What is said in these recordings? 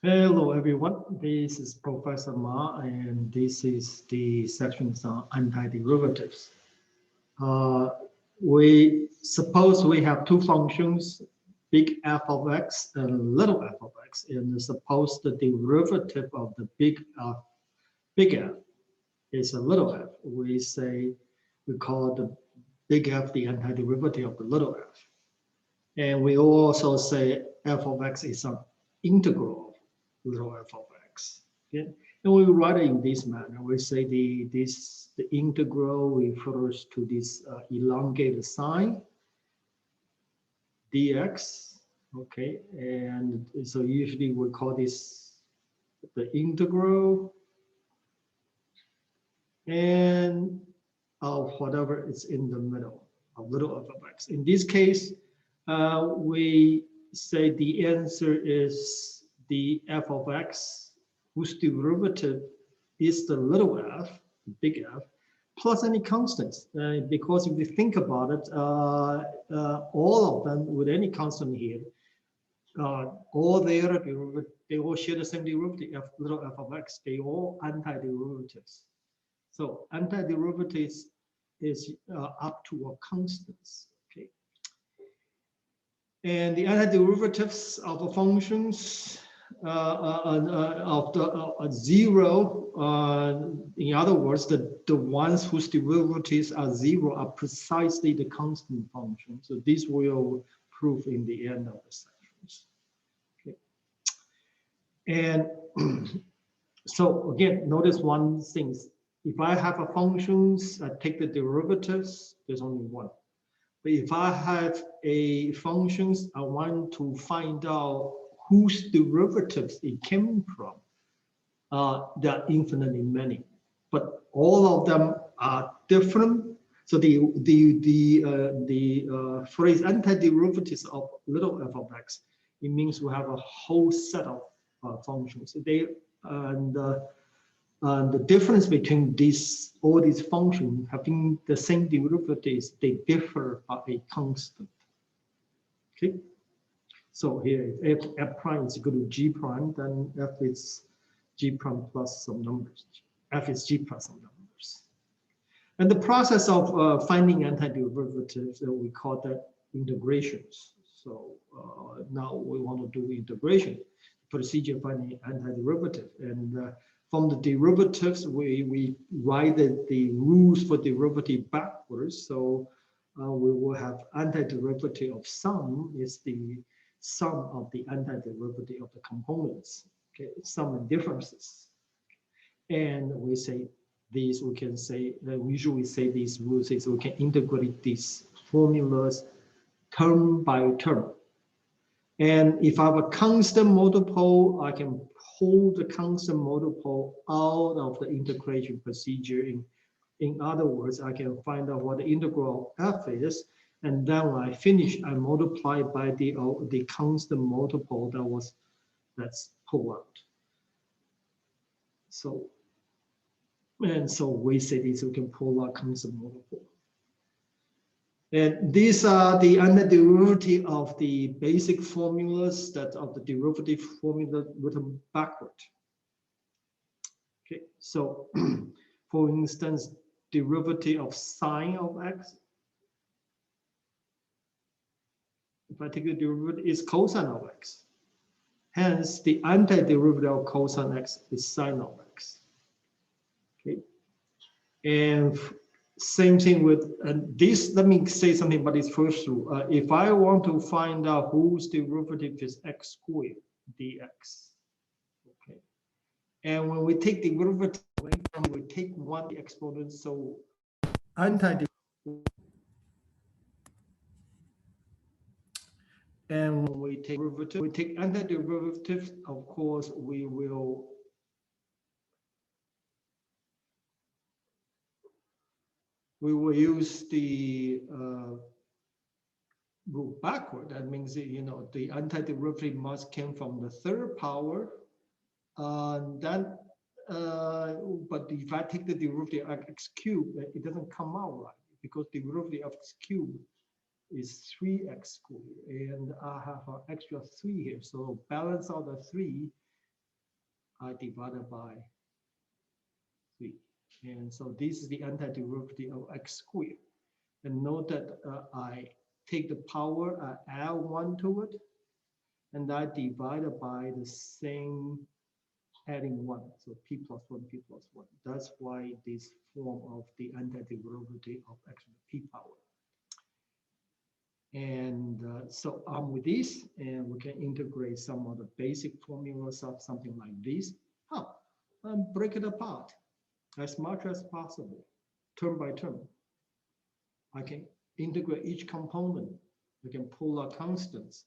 Hello, everyone. This is Professor Ma, and this is the section on antiderivatives. Uh, we suppose we have two functions, big f of x and little f of x, and suppose the derivative of the big F is a little f. We call the big F the antiderivative of the little f. And we also say f of x is an integral of little f of x. Okay? And we write it in this manner. We say the integral refers to this elongated sign dx. Okay, and so usually we call this the integral and of whatever is in the middle of little f of x. In this case, we say the answer is the f of x, whose derivative is the little f, big F, plus any constants. Because if you think about it, all of them with any constant here, all their derivative, they all share the same derivative, little f of x. They all antiderivatives. So antiderivatives is up to a constants. Okay. And the antiderivatives of the functions of the zero, in other words, the ones whose derivatives are zero are precisely the constant function. So this will prove in the end of the sections. Okay. And so again, notice one thing. If I have a functions, I take the derivatives, there's only one. But if I have a functions, I want to find out whose derivatives it came from. There are infinitely many, but all of them are different. So the phrase antiderivatives of little f of x, it means we have a whole set of functions. And the difference between all these functions having the same derivatives, they differ by a constant. Okay. So here, if f prime is equal to g prime, then f is g prime plus some numbers. F is g plus some numbers. And the process of finding antiderivatives, we call that integrations. So now we want to do integration, procedure finding antiderivative. And from the derivatives, we write the rules for derivative backwards. So we will have antiderivative of sum is the sum of the antiderivative of the components. Okay, sum and differences. And we say these, we can say, we usually say these rules is we can integrate these formulas term by term. And if I have a constant multiple, I can pull the constant multiple out of the integration procedure. In other words, I can find out what the integral of f is, and then when I finish, I multiply by the constant multiple that's pulled out. So, and so we say this, we can pull out constant multiple. And these are the antiderivative of the basic formulas that of the derivative formula written backward. Okay, so for instance, derivative of sine of x. If I take the derivative, is cosine of x. Hence, the antiderivative of cosine x is sine of x. Okay, and same thing with this. Let me say something about this first rule. If I want to find out whose derivative is x squared dx, okay, and when we take the derivative, we take one exponent, so antiderivative. And when we take derivative, we take antiderivative. Of course, we will use the rule backward. That means that, you know, the antiderivative must come from the third power. Then, but if I take the derivative of x cubed, it doesn't come out right, because the derivative of x cubed is 3x squared, and I have an extra 3 here. So balance out the 3, I divided by 3. And so this is the antiderivative of x squared. And note that I take the power, I add 1 to it, and I divide it by the same adding 1. So p plus 1, p plus 1. That's why this form of the antiderivative of x to the p power. And so with this, and we can integrate some of the basic formulas of something like this. Break it apart as much as possible, term by term. I can integrate each component. I can pull out constants.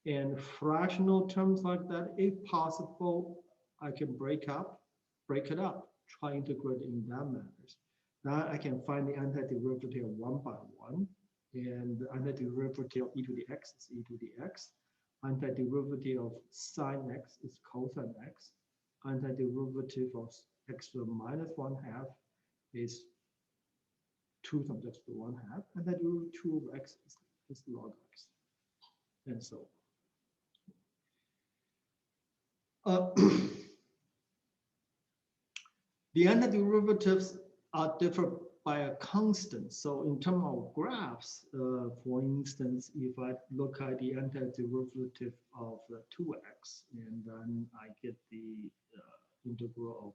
And fractional terms like that, if possible, I can break it up, try integrate in that manner. Now I can find the antiderivative of 1 by 1. And the antiderivative of e to the x is e to the x. Antiderivative of sine x is cosine x. Antiderivative of x to the minus 1/2 is 2 times x to the 1/2. Antiderivative 2 of x is log x. And so the antiderivatives are different by a constant. So in terms of graphs, for instance, if I look at the antiderivative of 2x, and then I get the integral of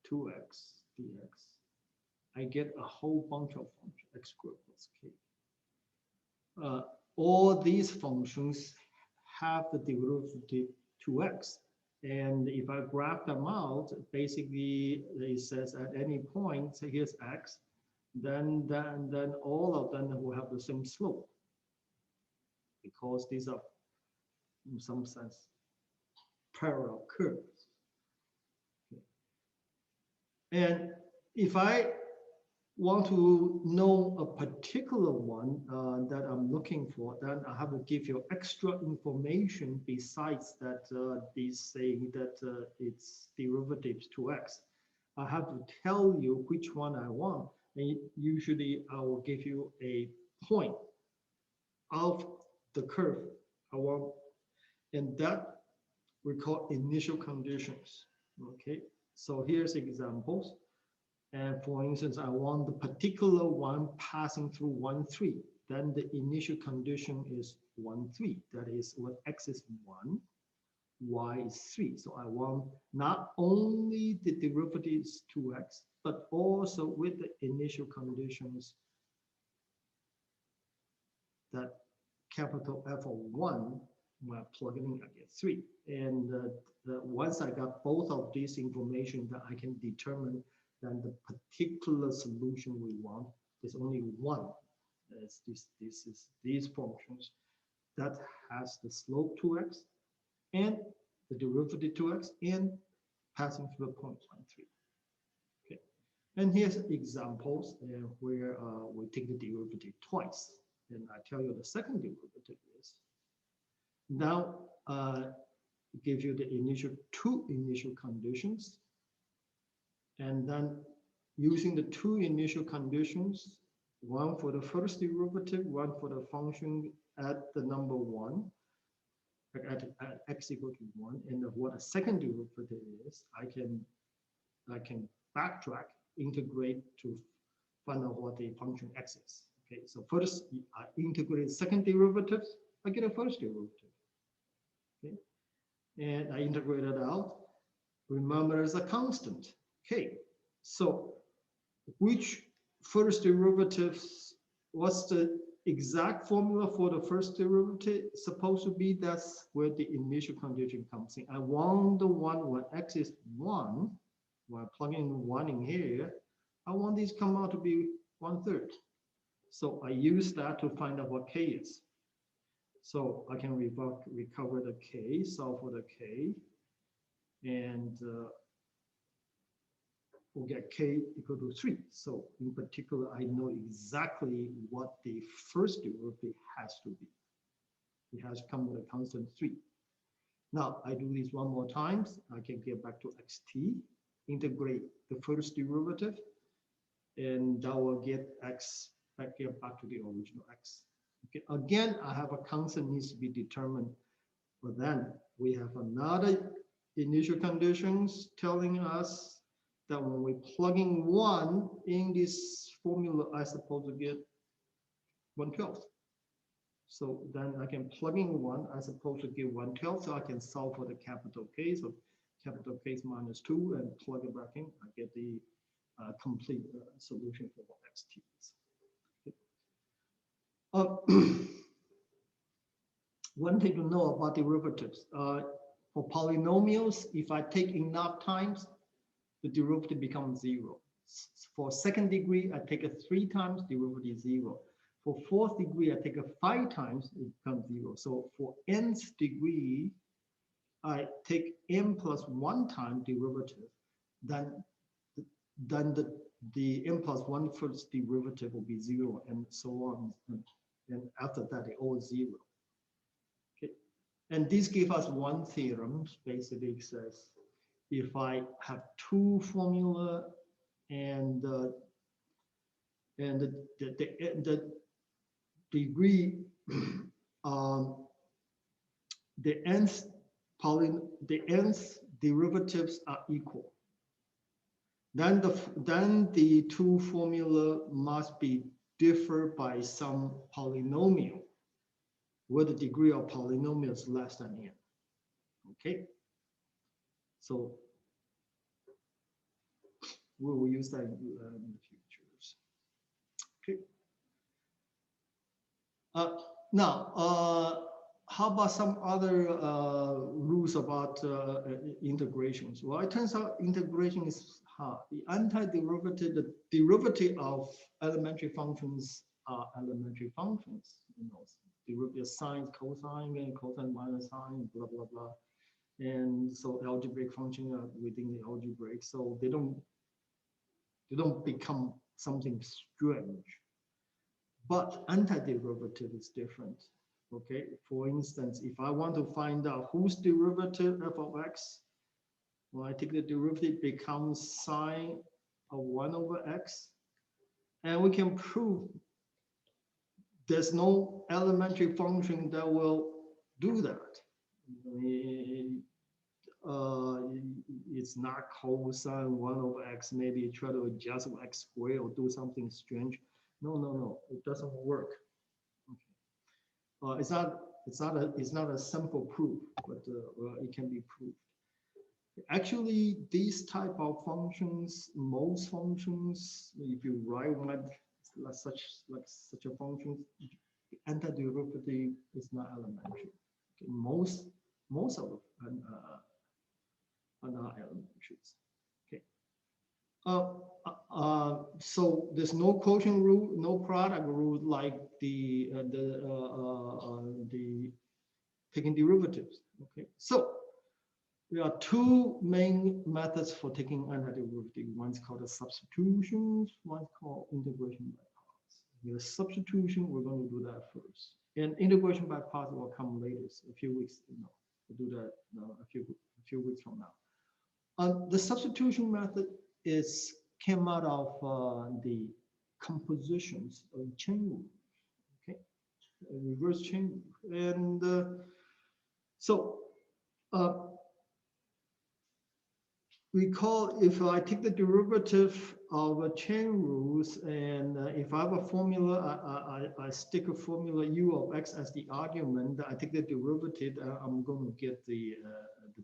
2x dx, I get a whole bunch of functions, x squared plus k. All these functions have the derivative 2x. And if I graph them out, basically it says at any point, so here's x, then all of them will have the same slope, because these are, in some sense, parallel curves. Okay. And if I want to know a particular one that I'm looking for, then I have to give you extra information besides that this saying that it's derivatives 2x. I have to tell you which one I want. And usually I will give you a point of the curve I want, and that we call initial conditions. Okay, so here's examples. And for instance, I want the particular one passing through 1, 3. Then the initial condition is 1, 3. That is when x is 1, y is 3. So I want not only the derivative is 2x, but also with the initial conditions that capital F of 1, when I plug it in, I get 3. And once I got both of these information, that I can determine then the particular solution we want. There's only one. This is these functions that has the slope 2x and the derivative 2x and passing through the point 1, 3. Okay. And here's examples where we take the derivative twice. And I tell you the second derivative is now give you the two initial conditions. And then using the two initial conditions, one for the first derivative, one for the function at the number 1, at x equal to 1, and what a second derivative is, I can backtrack, integrate to find out what the function x is. Okay, so first I integrate second derivative, I get a first derivative. Okay, and I integrate it out. Remember, it's a constant. Okay, so which first derivatives, what's the exact formula for the first derivative? It's supposed to be that's where the initial condition comes in. I want the one when x is 1, when I plug in 1 in here, I want these come out to be 1/3. So I use that to find out what k is. So I can recover the k, solve for the k, and we'll get k equal to 3. So in particular, I know exactly what the first derivative has to be. It has to come with a constant 3. Now I do this one more times. I can get back to xt, integrate the first derivative, and that will get x back to the original x. Okay. Again, I have a constant needs to be determined, but then we have another initial conditions telling us that when we plugging 1 in this formula, I supposed to get 1/12. So then I can plug in 1, I supposed to get 1/12, so I can solve for the capital K. So capital K is minus 2 and plug it back in, I get the complete solution for xt. One thing to know about derivatives, for polynomials, if I take enough times, the derivative becomes 0. For second degree, I take it 3 times, derivative is 0. For fourth degree, I take it 5 times, it becomes 0. So for nth degree, I take n plus 1 time derivative, then the n plus 1 first derivative will be 0, and so on. And after that, it all 0. Okay. And this gives us one theorem. Basically, it says if I have 2 formula and the degree, the nth derivatives are equal, then the 2 formula must be differ by some polynomial where the degree of polynomial is less than n. Okay, so we will use that in the futures. Okay. Now, how about some other rules about integrations? Well, it turns out integration is hard. The antiderivative, the derivative of elementary functions are elementary functions. You know, derivative sine, cosine, and cosine minus sine, blah blah blah. And so algebraic functions are within the algebraic, so they don't become something strange. But antiderivative is different. Okay, for instance, if I want to find out whose derivative f of x, when I take the derivative, becomes sine of 1 over x, and we can prove there's no elementary function that will do that. It's not cosine 1 over x. Maybe you try to adjust x squared or do something strange. No, it doesn't work. Okay. It's not a simple proof, but it can be proved. Actually, these type of functions, most functions, if you write one such a function, antiderivative is not elementary. Okay. Most of them are not elementaries. Okay. So there's no quotient rule, no product rule like the taking derivatives. Okay. So there are 2 main methods for taking antiderivative. One's called a substitution, one's called integration by parts. The substitution, we're going to do that first. And integration by parts will come later, a few weeks. We'll do that a few weeks from now. The substitution method came out of the compositions of chain rules. Okay, reverse chain rule. And so recall, if I take the derivative of a chain rules, and if I have a formula, I stick a formula u of x as the argument, I take the derivative, I'm going to get the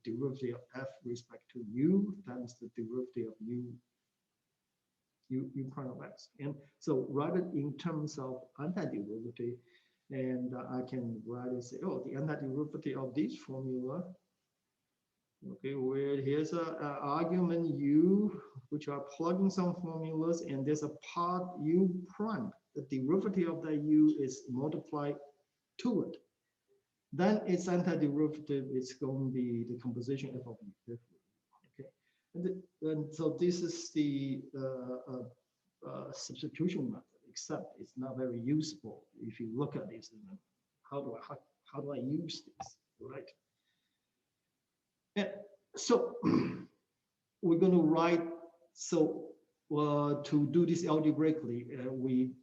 derivative of f respect to u times the derivative of u prime of x. And so write it in terms of antiderivative, and I can write it, say, oh, the antiderivative of this formula. Okay, where here's an argument u, which are plugging some formulas, and there's a part u prime. The derivative of that u is multiplied to it. Then its antiderivative is going to be the composition f of u. Okay, and so this is the substitution method, except it's not very useful if you look at this. How do I use this, right? And so we're going to write, so to do this algebraically, we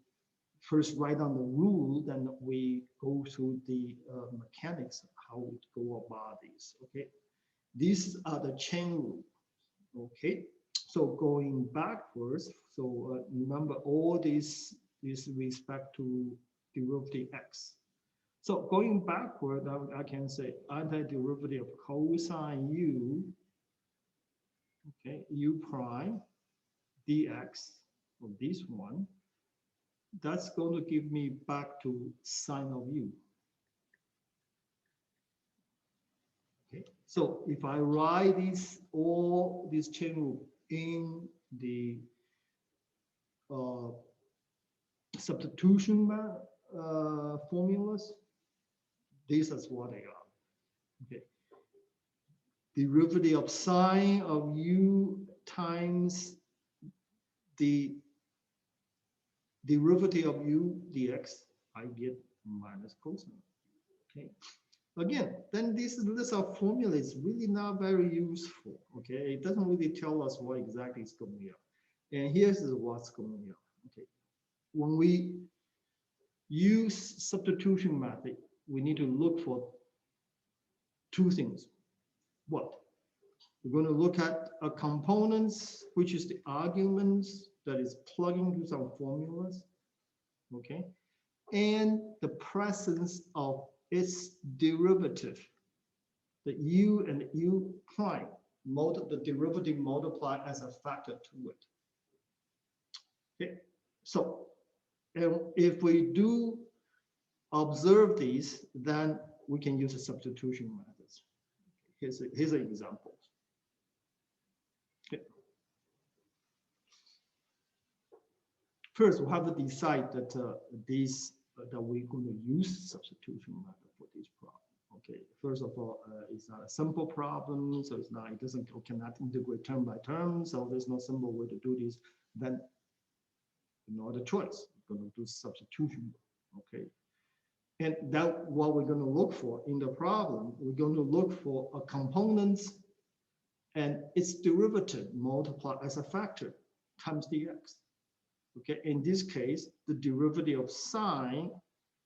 first write down the rule, then we go through the mechanics of how we go about this, okay? These are the chain rule. Okay, so going backwards, so remember all this is respect to derivative x. So going backward, I can say antiderivative of cosine u, okay, u prime dx, or this one, that's going to give me back to sine of u. Okay, so if I write all these chain rule in the substitution formulas, this is what they are. Okay, derivative of sine of u times the derivative of u dx, I get minus cosine. Okay. Again, then this list of formula is really not very useful. Okay, it doesn't really tell us what exactly is going on. And here's what's going on. Okay, when we use substitution method, we need to look for two things. What? We're going to look at a components, which is the arguments that is plugging to some formulas. Okay, and the presence of its derivative, the u and u prime, the derivative multiply as a factor to it. Okay, so if we do observe these, then we can use a substitution methods. Here's an example. Okay. First, we have to decide that that we're going to use substitution method for this problem. Okay, first of all, it's not a simple problem, so cannot integrate term by term, so there's no simple way to do this. Then, no other choice, we're going to do substitution. Okay, and that what we're going to look for in the problem, we're going to look for a components and its derivative multiplied as a factor times dx. Okay, in this case, the derivative of sine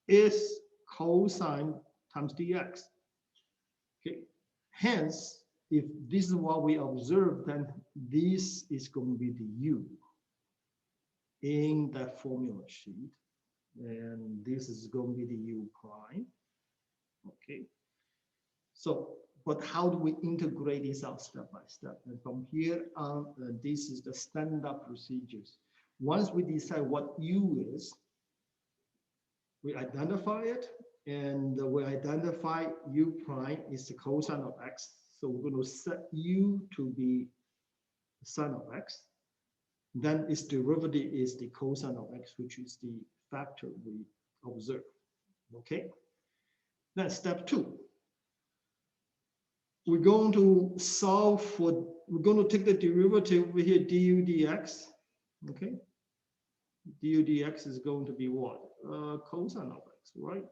is cosine times dx. Okay, hence, if this is what we observe, then this is going to be the u in that formula sheet, and this is going to be the u prime. Okay, so but how do we integrate this out step by step? And from here on, this is the standard procedures. Once we decide what u is, we identify it, and we identify u prime is the cosine of x. So we're going to set u to be sine of x. Then its derivative is the cosine of x, which is the factor we observe. Okay. Then step 2. We're going to solve for, we're going to take the derivative over here, du dx. Okay. Du dx is going to be what? Cosine of x, right?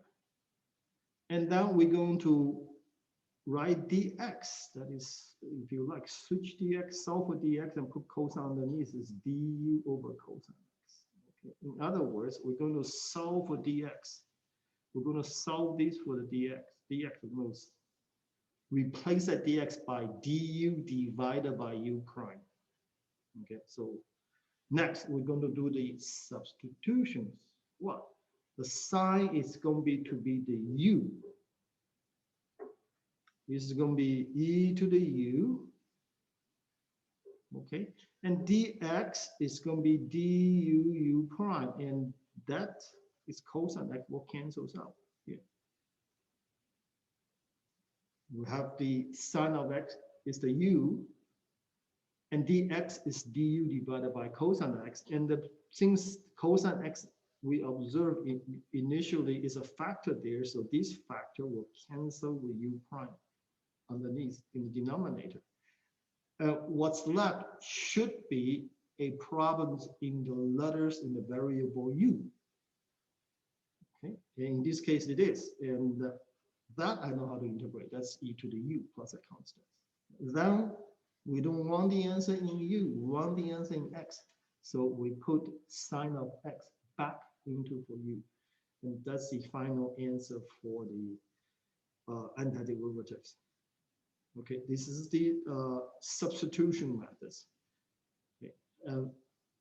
And then we're going to write dx. That is, if you like, switch dx, solve for dx, and put cosine underneath is du over cosine x. Okay. In other words, we're going to solve for dx. We're going to solve this for the dx. Dx moves. Replace that dx by du divided by u prime. Okay, so next we're going to do the substitutions. What? The sine is going to be the u. This is going to be e to the u. Okay, and dx is going to be du u prime, and that is cosine x will cancels out here. We have the sine of x is the u, and dx is du divided by cosine x. And since cosine x we observe initially is a factor there, so this factor will cancel with u prime underneath in the denominator. What's left should be a problem in the letters in the variable u. Okay, in this case it is, and that I know how to integrate. That's e to the u plus a constant. Then we don't want the answer in u, we want the answer in x. So we put sine of x back into for u. And that's the final answer for the antiderivatives. Okay, this is the substitution methods. Okay.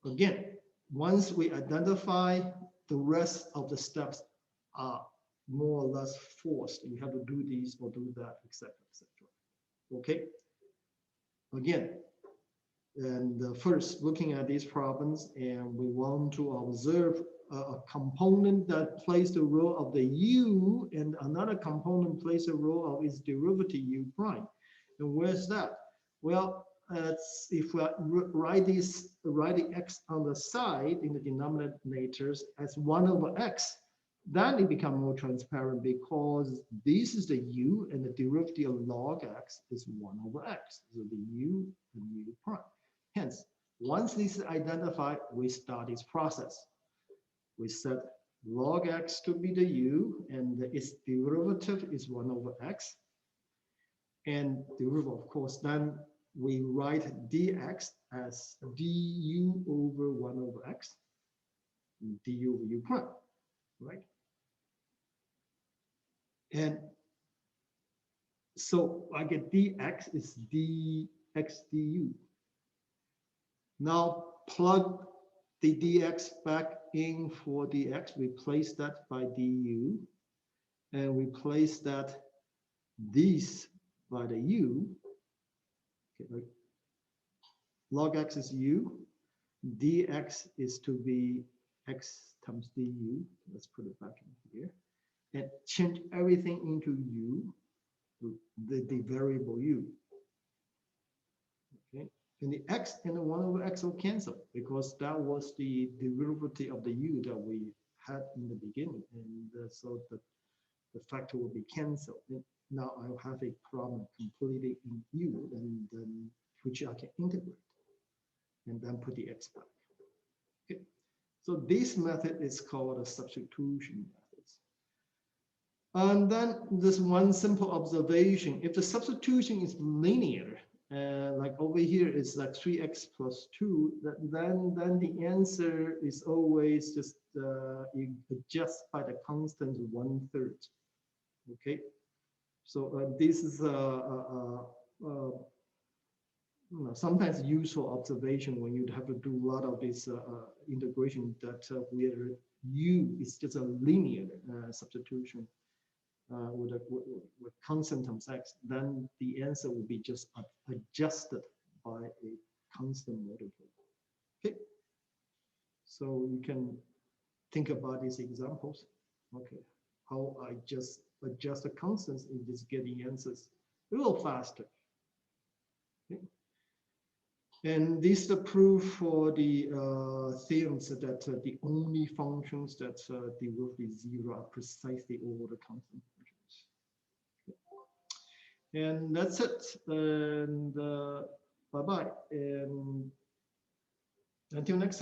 Again, once we identify the rest of the steps are more or less forced, you have to do these or do that, etc., etc. Okay. Again, and first looking at these problems, and we want to observe a component that plays the role of the u, and another component plays the role of its derivative u prime. And where's that? Well, if we write the x on the side in the denominators as 1 over x, then it becomes more transparent because this is the u and the derivative of log x is 1 over x. So the u and u prime. Hence, once this is identified, we start this process. We set log x to be the u, and its derivative is 1 over x. And derivative, of course, then we write dx as du over 1 over x, du over u prime, right? And so I get dx is dx du. Now plug the dx back in for dx, replace that by du, and replace that this by the u. Okay, right. Log x is u, dx is to be x times du. Let's put it back in here, and change everything into u, the variable u. Okay. And the x and the 1 over x will cancel because that was the derivative of the u that we had in the beginning. And so the factor will be canceled. And now I'll have a problem completely in u, and then which I can integrate and then put the x back. Okay. So this method is called a substitution method. And then this one simple observation: if the substitution is linear, like over here is like 3x plus 2, then the answer is always just you adjust by the constant 1/3. Okay, so this is sometimes useful observation when you have to do a lot of this integration, that where u is just a linear substitution. With constant times x, then the answer will be just adjusted by a constant multiple. Okay, so you can think about these examples. Okay, how I just adjust the constants and just get the answers a little faster. Okay. And this is the proof for the theorems that the only functions that derive 0 are precisely over the constant functions. Okay. And that's it. And bye-bye. And until next time.